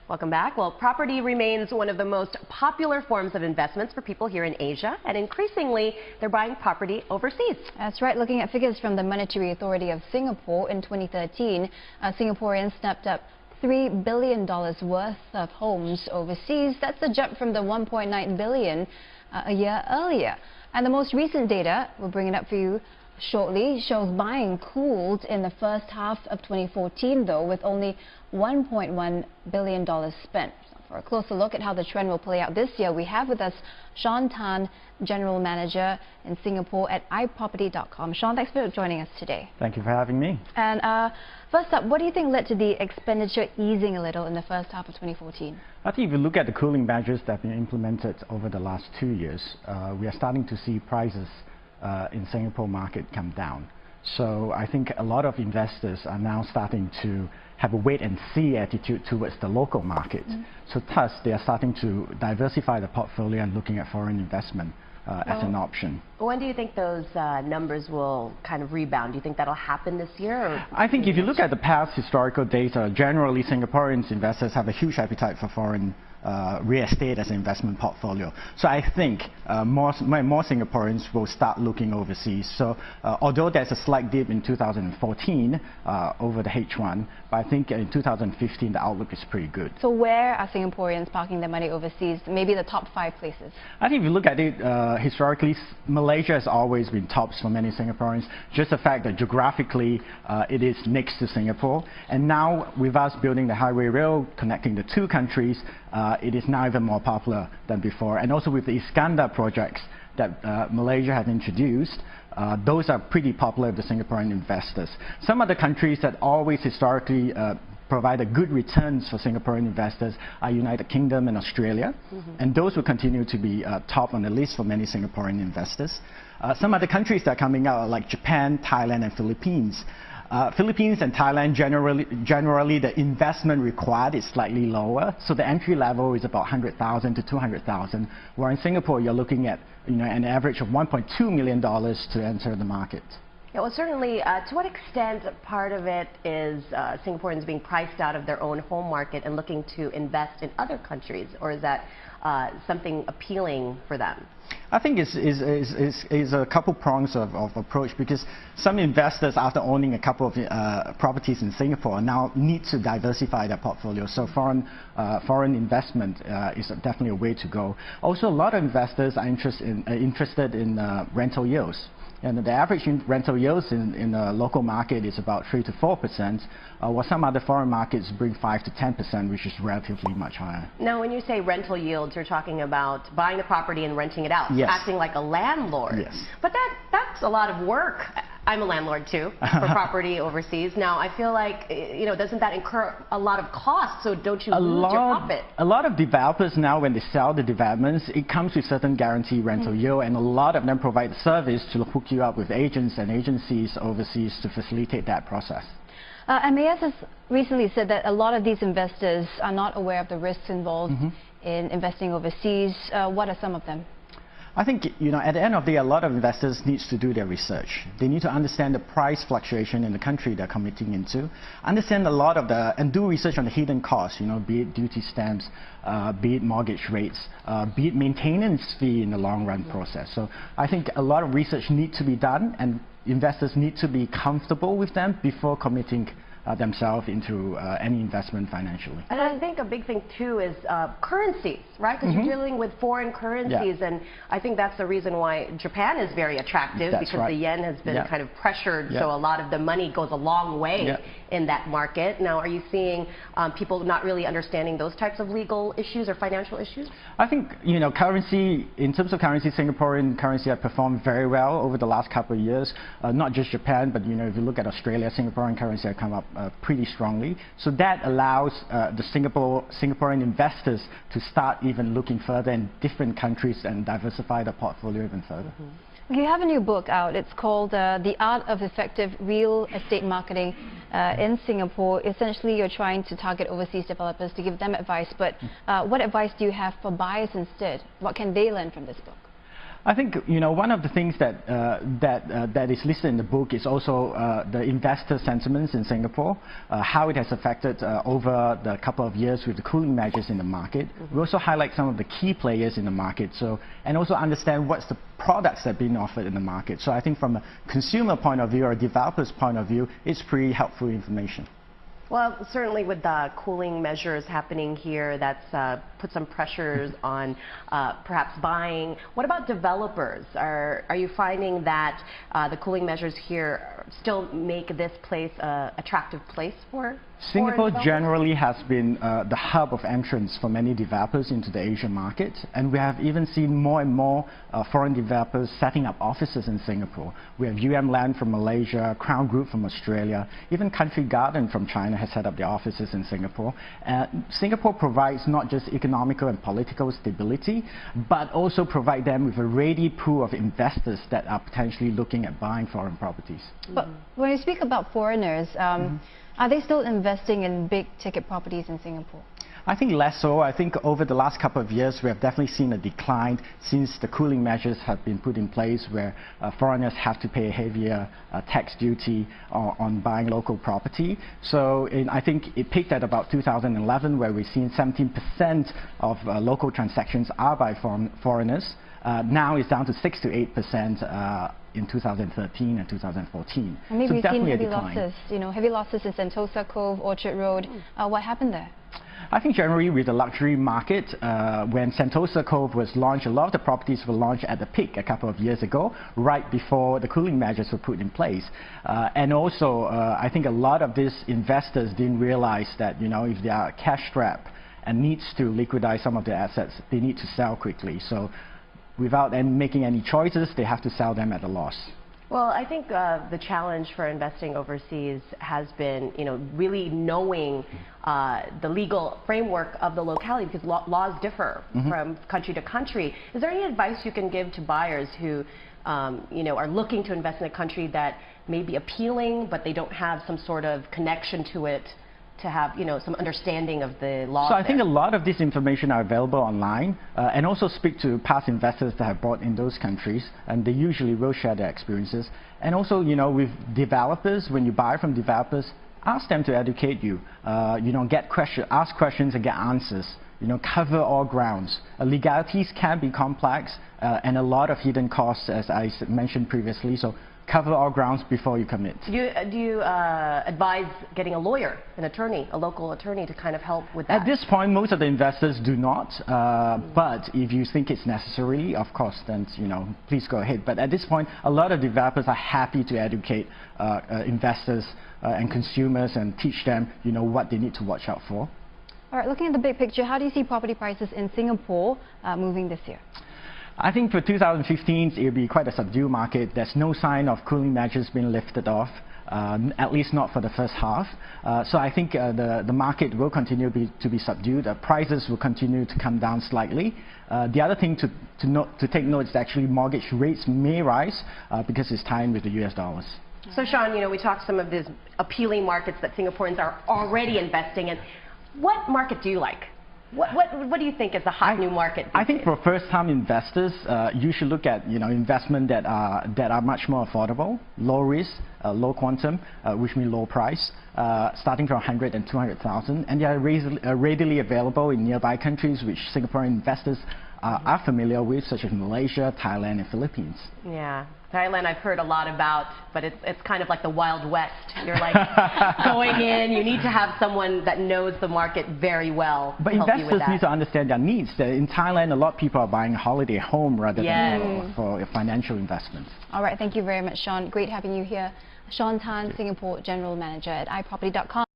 Welcome back. Well, property remains one of the most popular forms of investments for people here in Asia, and increasingly they're buying property overseas. That's right. Looking at figures from the Monetary Authority of Singapore in 2013, Singaporeans snapped up $3 billion worth of homes overseas. That's a jump from the $1.9 billion a year earlier. And the most recent data, we'll bring it up for you shortly, shows buying cooled in the first half of 2014, though, with only $1.1 billion spent. So for a closer look at how the trend will play out this year, we have with us Sean Tan, General Manager in Singapore at iProperty.com. Sean, thanks for joining us today. Thank you for having me. And first up, what do you think led to the expenditure easing a little in the first half of 2014? I think if you look at the cooling measures that have been implemented over the last 2 years, we are starting to see prices in Singapore market come down. So I think a lot of investors are now starting to have a wait-and-see attitude towards the local market. So thus, they are starting to diversify the portfolio and looking at foreign investment as an option. When do you think those numbers will kind of rebound? Do you think that'll happen this year? Or I think if you look at the past historical data, generally Singaporean investors have a huge appetite for foreign real estate as an investment portfolio. So I think more Singaporeans will start looking overseas. So although there's a slight dip in 2014 over the H1, but I think in 2015 the outlook is pretty good. So where are Singaporeans parking their money overseas? Maybe the top 5 places. I think if you look at it historically, Malaysia has always been tops for many Singaporeans. Just the fact that geographically it is next to Singapore, and now with us building the highway rail connecting the two countries, it is now even more popular than before. And also with the Iskandar projects that Malaysia has introduced, those are pretty popular with the Singaporean investors. Some other countries that always historically provided good returns for Singaporean investors are United Kingdom and Australia, and those will continue to be top on the list for many Singaporean investors. Some other countries that are coming out are like Japan, Thailand and Philippines. Philippines and Thailand, generally the investment required is slightly lower, so the entry level is about 100,000 to 200,000, where in Singapore you're looking at an average of $1.2 million to enter the market. Yeah, well, certainly, to what extent part of it is Singaporeans being priced out of their own home market and looking to invest in other countries, or is that something appealing for them? I think it's a couple prongs of approach, because some investors, after owning a couple of properties in Singapore, now need to diversify their portfolio. So foreign investment is definitely a way to go. Also, a lot of investors are interested in rental yields. And the average rental yields in the local market is about 3 to 4%, while some other foreign markets bring 5 to 10%, which is relatively much higher. Now, when you say rental yields, you're talking about buying the property and renting it out, yes, acting like a landlord. Yes. But that's a lot of work. I'm a landlord too for property overseas. Now, I feel like, doesn't that incur a lot of costs? So don't you lose your profit? A lot of developers now, when they sell the developments, it comes with certain guaranteed rental yield, and a lot of them provide service to hook you up with agents and agencies overseas to facilitate that process. MAS has recently said that a lot of these investors are not aware of the risks involved in investing overseas. What are some of them? I think, at the end of the day, a lot of investors need to do their research. They need to understand the price fluctuation in the country they're committing into, understand a lot of and do research on the hidden costs, be it duty stamps, be it mortgage rates, be it maintenance fee in the long run process. So I think a lot of research needs to be done, and investors need to be comfortable with them before committing themselves into any investment financially. And I think a big thing too is currencies, right? Because you're dealing with foreign currencies, and I think that's the reason why Japan is very attractive, because the yen has been kind of pressured, so a lot of the money goes a long way in that market. Now, are you seeing people not really understanding those types of legal issues or financial issues? I think, currency, in terms of currency, Singaporean currency have performed very well over the last couple of years. Not just Japan, but if you look at Australia, Singaporean currency have come up pretty strongly. So that allows the Singaporean investors to start even looking further in different countries and diversify the portfolio even further. You have a new book out. It's called The Art of Effective Real Estate Marketing in Singapore. Essentially, you're trying to target overseas developers to give them advice, but what advice do you have for buyers instead? What can they learn from this book? I think, you know, one of the things that that is listed in the book is also the investor sentiments in Singapore, how it has affected over the couple of years with the cooling measures in the market. We also highlight some of the key players in the market, and also understand what's the products that are being offered in the market. So I think from a consumer point of view or a developer's point of view, it's pretty helpful information. Well, certainly with the cooling measures happening here, that's put some pressures on perhaps buying. What about developers? Are you finding that the cooling measures here still make this place an attractive place for Singapore generally has been the hub of entrance for many developers into the Asian market, and we have even seen more and more foreign developers setting up offices in Singapore. We have Land from Malaysia, Crown Group from Australia, even Country Garden from China has set up their offices in Singapore. Singapore provides not just economical and political stability, but also provide them with a ready pool of investors that are potentially looking at buying foreign properties. But when you speak about foreigners, are they still investing in big ticket properties in Singapore? I think less so. I think over the last couple of years, we have definitely seen a decline since the cooling measures have been put in place, where foreigners have to pay a heavier tax duty on buying local property. So I think it peaked at about 2011, where we've seen 17% of local transactions are by foreigners. Now it's down to 6 to 8%. In 2013 and 2014. And maybe so we've definitely seen heavy a decline. losses, heavy losses in Sentosa Cove, Orchard Road. What happened there? I think generally with the luxury market, when Sentosa Cove was launched, a lot of the properties were launched at the peak a couple of years ago, right before the cooling measures were put in place. And also, I think a lot of these investors didn't realize that, if they are cash strapped and needs to liquidate some of their assets, they need to sell quickly. So without making any choices, they have to sell them at a loss. Well, I think the challenge for investing overseas has been, really knowing the legal framework of the locality, because laws differ from country to country. Is there any advice you can give to buyers who, are looking to invest in a country that may be appealing, but they don't have some sort of connection to it, to have some understanding of the law? So I think a lot of this information are available online, and also speak to past investors that have bought in those countries, and they usually will share their experiences. And also, with developers, when you buy from developers, ask them to educate you. Ask questions and get answers. Cover all grounds. Legalities can be complex and a lot of hidden costs, as I mentioned previously. So cover all grounds before you commit. Do you advise getting a lawyer, an attorney, a local attorney to kind of help with that? At this point, most of the investors do not. But if you think it's necessary, of course, then please go ahead. But at this point, a lot of developers are happy to educate investors and consumers and teach them, what they need to watch out for. All right, looking at the big picture, how do you see property prices in Singapore moving this year? I think for 2015, it will be quite a subdued market. There's no sign of cooling measures being lifted off, at least not for the first half. So I think the market will continue to be subdued. Prices will continue to come down slightly. The other thing to take note is actually mortgage rates may rise because it's tied with the US dollars. So Sean, we talked some of these appealing markets that Singaporeans are already investing in. What market do you like? What do you think is a hot new market? I think for first-time investors, you should look at investment that are much more affordable, low risk, low quantum, which means low price, starting from 100 and 200,000, and they are readily available in nearby countries which Singaporean investors are familiar with, such as Malaysia, Thailand, and Philippines. Yeah. Thailand I've heard a lot about, but it's kind of like the Wild West. You're like going in, you need to have someone that knows the market very well. But investors need to understand their needs. In Thailand, a lot of people are buying a holiday home rather than for financial investments. All right, thank you very much, Sean. Great having you here. Sean Tan, Singapore General Manager at iProperty.com.